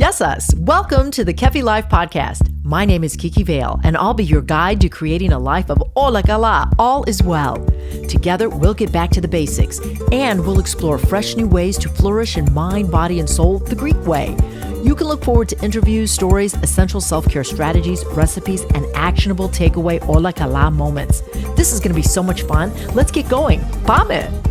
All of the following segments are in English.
Yes, us. Welcome to the Kefi Life Podcast. My name is Kiki Vale, and I'll be your guide to creating a life of Ola Kala, all is well. Together, we'll get back to the basics, and we'll explore fresh new ways to flourish in mind, body, and soul the Greek way. You can look forward to interviews, stories, essential self-care strategies, recipes, and actionable takeaway Ola Kala moments. This is going to be so much fun. Let's get going. Πάμε!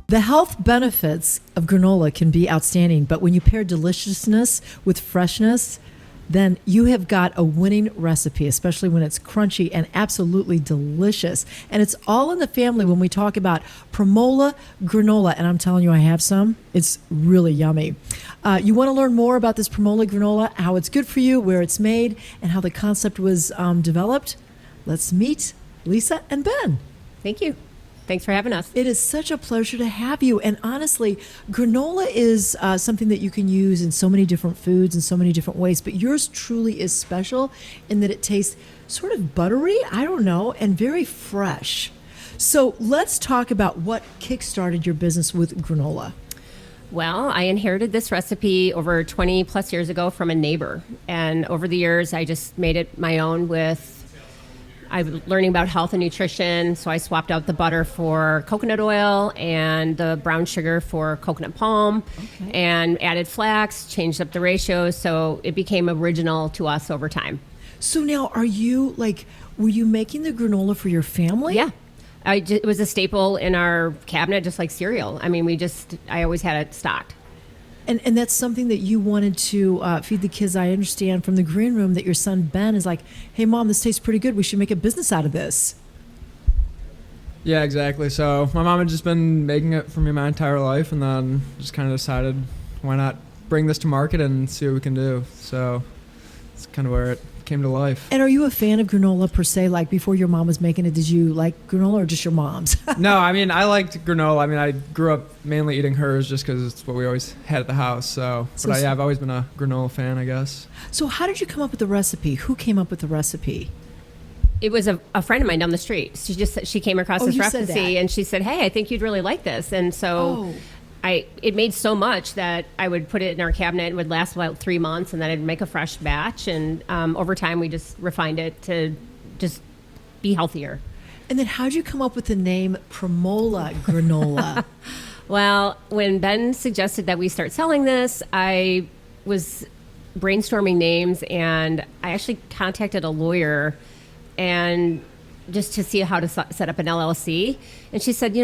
The health benefits of granola can be outstanding, but when you pair deliciousness with freshness, then you have got a winning recipe, especially when it's crunchy and absolutely delicious. And it's all in the family when we talk about Premola Granola. And I'm telling you, I have some. It's really yummy. You want to learn more about this Premola Granola, how it's good for you, where it's made, and how the concept was developed? Let's meet Lisa and Ben. Thank you. Thanks for having us. It is such a pleasure to have you. And honestly, granola is something that you can use in so many different foods in so many different ways. But yours truly is special in that it tastes sort of buttery, I don't know, and very fresh. So let's talk about what kickstarted your business with granola. Well, I inherited this recipe over 20 plus years ago from a neighbor. And over the years, I just made it my own I was learning about health and nutrition, so I swapped out the butter for coconut oil and the brown sugar for coconut palm, and added flax, changed up the ratios, so it became original to us over time. So now were you making the granola for your family? Yeah. It was a staple in our cabinet, just like cereal. I mean, I always had it stocked. And that's something that you wanted to feed the kids. I understand from the green room that your son Ben is like, hey, Mom, this tastes pretty good. We should make a business out of this. Yeah, exactly. So my mom had just been making it for me my entire life, and then just kind of decided, why not bring this to market and see what we can do. So it's kind of where it came to life. And are you a fan of granola per se? Like before your mom was making it, did you like granola or just your mom's? No, I mean, I liked granola. I mean, I grew up mainly eating hers just because it's what we always had at the house. I've always been a granola fan, I guess. So how did you come up with the recipe? Who came up with the recipe? It was a friend of mine down the street. She came across this recipe and she said, hey, I think you'd really like this. And so it made so much that I would put it in our cabinet. It would last about 3 months, and then I'd make a fresh batch. And over time, we just refined it to just be healthier. And then how'd you come up with the name Premola Granola? Well, when Ben suggested that we start selling this, I was brainstorming names, and I actually contacted a lawyer and just to see how to set up an LLC. And she said,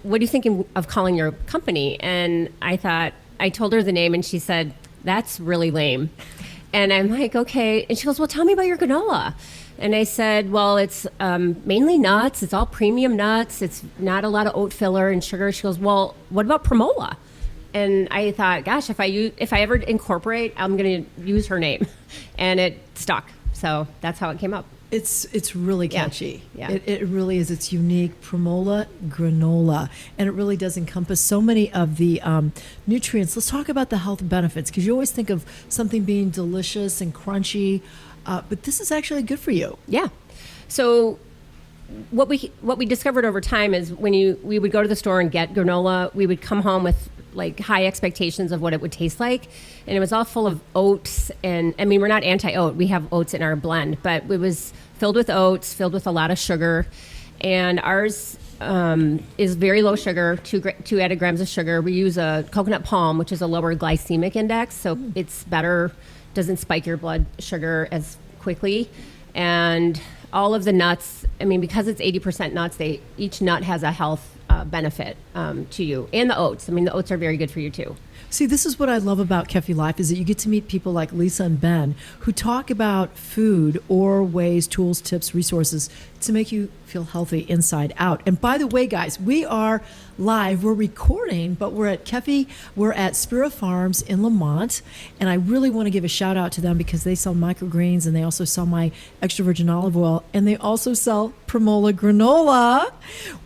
what are you thinking of calling your company? And I told her the name, and she said, that's really lame. And I'm like, okay. And she goes, well, tell me about your granola. And I said, well, it's mainly nuts. It's all premium nuts. It's not a lot of oat filler and sugar. She goes, well, what about Premola? And I thought, gosh, if I ever incorporate, I'm going to use her name. And it stuck. So that's how it came up. It's really catchy. Yeah. It really is. It's unique. Premola Granola. And it really does encompass so many of the nutrients. Let's talk about the health benefits, because you always think of something being delicious and crunchy, but this is actually good for you. Yeah. So what we discovered over time is when we would go to the store and get granola, we would come home with like high expectations of what it would taste like, and it was all full of oats. And I mean, we're not anti-oat, we have oats in our blend, but it was filled with oats, filled with a lot of sugar. And ours is very low sugar, 2 added grams of sugar. We use a coconut palm, which is a lower glycemic index, so it's better, doesn't spike your blood sugar as quickly. And all of the nuts, I mean, because it's 80% nuts, each nut has a health benefit to you. And the oats. I mean, the oats are very good for you too. See, this is what I love about Kefi Life, is that you get to meet people like Lisa and Ben who talk about food or ways, tools, tips, resources to make you feel healthy inside out. And by the way, guys, we are live. We're recording, but we're at Kefi. We're at Spira Farms in Lamont. And I really want to give a shout out to them because they sell microgreens, and they also sell my extra virgin olive oil, and they also sell Premola Granola,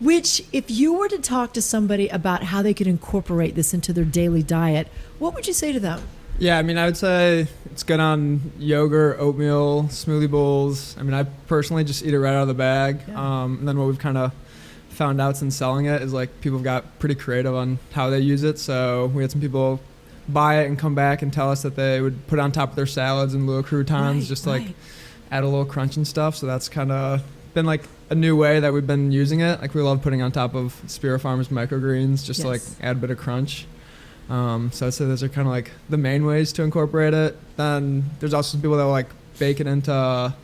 which if you were to talk to somebody about how they could incorporate this into their daily diet, what would you say to them? Yeah, I mean, I would say it's good on yogurt, oatmeal, smoothie bowls. I mean, I personally just eat it right out of the bag. Yeah. And then what we've kind of found out since selling it is like people have got pretty creative on how they use it. So we had some people buy it and come back and tell us that they would put it on top of their salads in lieu of croutons, Right, just to, like right. add a little crunch and stuff. So that's kind of been like a new way that we've been using it. Like we love putting on top of Spira Farms microgreens just to like Yes. add a bit of crunch. So I'd say those are kind of like the main ways to incorporate it. Then there's also some people that will like bake it into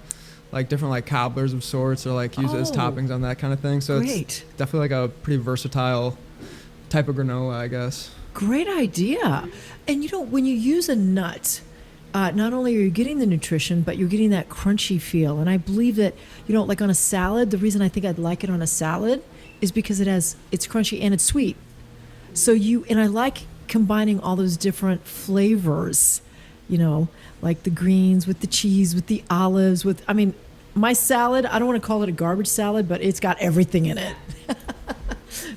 like different like cobblers of sorts, or like use it as Oh. toppings on that kind of thing. So Great. it's definitely like a pretty versatile type of granola, I guess. Great idea. And you know, when you use a nut, not only are you getting the nutrition, but you're getting that crunchy feel. And I believe that, you know, like on a salad, the reason I think I'd like it on a salad is because it's crunchy and it's sweet. So and I like combining all those different flavors, you know, like the greens with the cheese, with the olives, my salad, I don't want to call it a garbage salad, but it's got everything in it.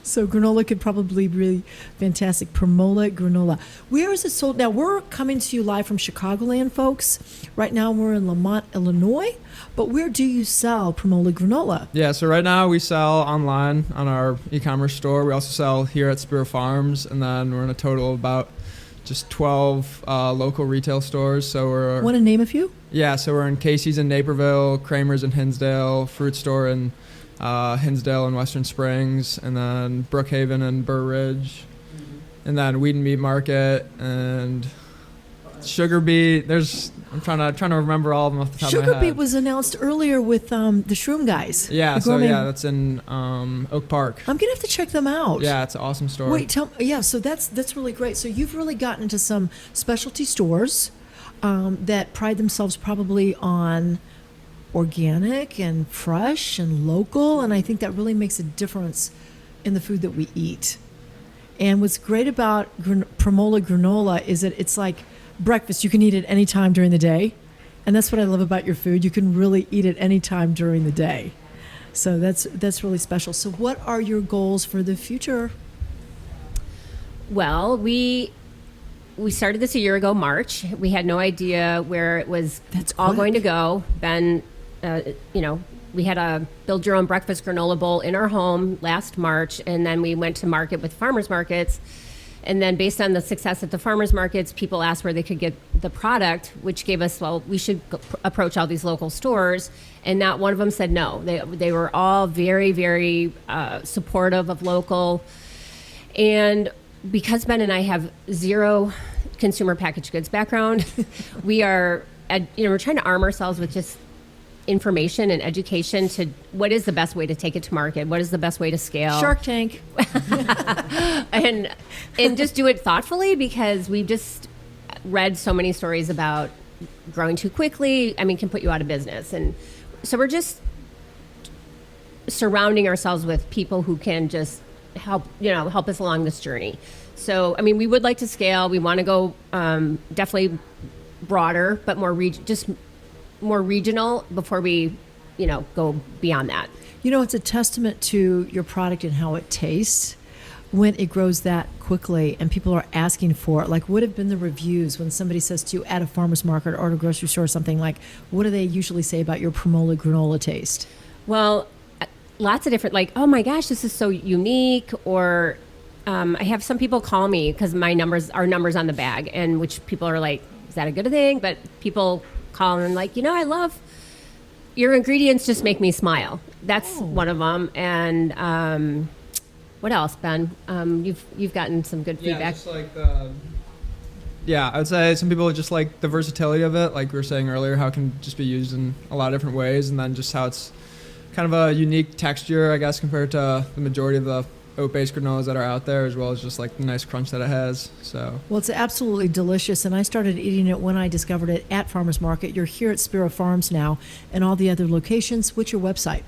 So granola could probably be really fantastic. Premola Granola. Where is it sold? Now, we're coming to you live from Chicagoland, folks. Right now, we're in Lamont, Illinois. But where do you sell Premola Granola? Yeah, so right now we sell online on our e-commerce store. We also sell here at Spira Farms, and then we're in a total of about just 12 local retail stores. So we're Want to name a few? so we're in Casey's in Naperville, Kramer's in Hinsdale, Fruit Store in Hinsdale and Western Springs, and then Brookhaven and Burr Ridge, and then Weed and Meat Market and Sugar Beet. I'm trying to remember all of them off the top of my Sugar head. Beet was announced earlier with the Shroom guys. Yeah, The so gourmet- yeah, that's in Oak Park. I'm gonna have to check them out. Yeah, it's an awesome store. Wait, so that's really great. So you've really gotten into some specialty stores that pride themselves probably on organic and fresh and local, and I think that really makes a difference in the food that we eat. And what's great about Premola Granola is that it's like breakfast. You can eat it any time during the day, and that's what I love about your food. You can really eat it any time during the day. So that's really special. So what are your goals for the future? Well, we started this a year ago, March. We had no idea where it was That's all quick. going to go. Ben, we had a build your own breakfast granola bowl in our home last March, and then we went to market with farmers markets. And then based on the success at the farmers markets, people asked where they could get the product, which gave us, well, we should approach all these local stores. And not one of them said no. They were all very, very supportive of local. And because Ben and I have zero consumer packaged goods background, we're trying to arm ourselves with just information and education to what is the best way to take it to market, what is the best way to scale. Shark Tank. and just do it thoughtfully, because we've just read so many stories about growing too quickly. Can put you out of business. And so we're just surrounding ourselves with people who can just help us along this journey. So, we would like to scale. We want to go definitely broader, but more regional before we, go beyond that. It's a testament to your product and how it tastes when it grows that quickly and people are asking for it. Like, what have been the reviews when somebody says to you at a farmer's market or at a grocery store or something, like, what do they usually say about your Premola Granola taste? Well, lots of different, like, oh my gosh, this is so unique. Or I have some people call me because our numbers on the bag, and which people are like, is that a good thing? But people call and like, I love your ingredients, just make me smile. That's one of them. And what else, Ben? You've gotten some good feedback. Just like I would say some people just like the versatility of it, like we were saying earlier, how it can just be used in a lot of different ways, and then just how it's kind of a unique texture, I guess, compared to the majority of the oat-based granolas that are out there, as well as just like the nice crunch that it has. So Well, it's absolutely delicious, and I started eating it when I discovered it at Farmers Market. You're here at Spira Farms now, and all the other locations. What's your website?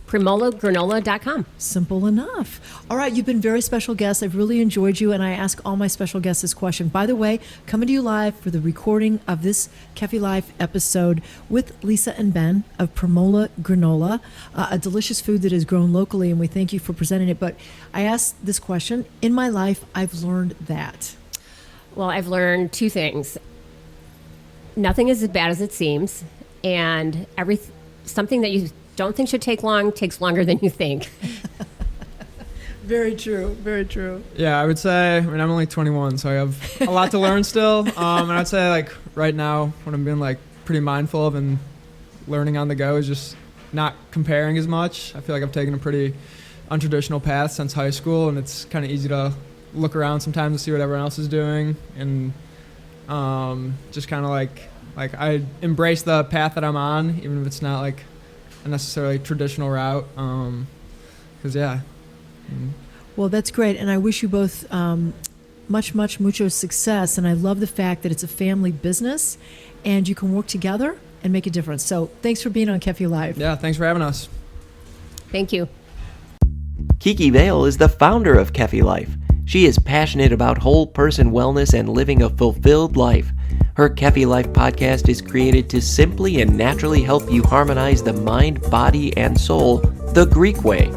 PremolaGranola.com. Simple enough. All right, you've been very special guests. I've really enjoyed you, and I ask all my special guests this question. By the way, coming to you live for the recording of this Kefi Life episode with Lisa and Ben of Premola Granola, a delicious food that is grown locally, and we thank you for presenting it. But I asked this question. In my life, I've learned that. Well, I've learned two things. Nothing is as bad as it seems, and something that you don't think should take long takes longer than you think. Very true. Very true. Yeah, I would say, I'm only 21, so I have a lot to learn still. And I'd say, like, right now, what I'm being, like, pretty mindful of and learning on the go is just not comparing as much. I feel like I've taken a pretty untraditional path since high school, and it's kind of easy to look around sometimes to see what everyone else is doing, and just kind of like I embrace the path that I'm on, even if it's not, like, a necessarily traditional route, because, yeah. Well, that's great, and I wish you both mucho success, and I love the fact that it's a family business, and you can work together and make a difference. So thanks for being on Kefi Live. Yeah, thanks for having us. Thank you. Kiki Vale is the founder of Kefi Life. She is passionate about whole person wellness and living a fulfilled life. Her Kefi Life podcast is created to simply and naturally help you harmonize the mind, body, and soul the Greek way.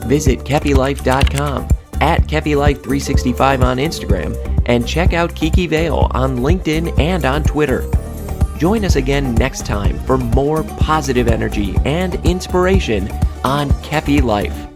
Visit KefiLife.com, at KefiLife365 on Instagram, and check out Kiki Vale on LinkedIn and on Twitter. Join us again next time for more positive energy and inspiration on Kefi Life.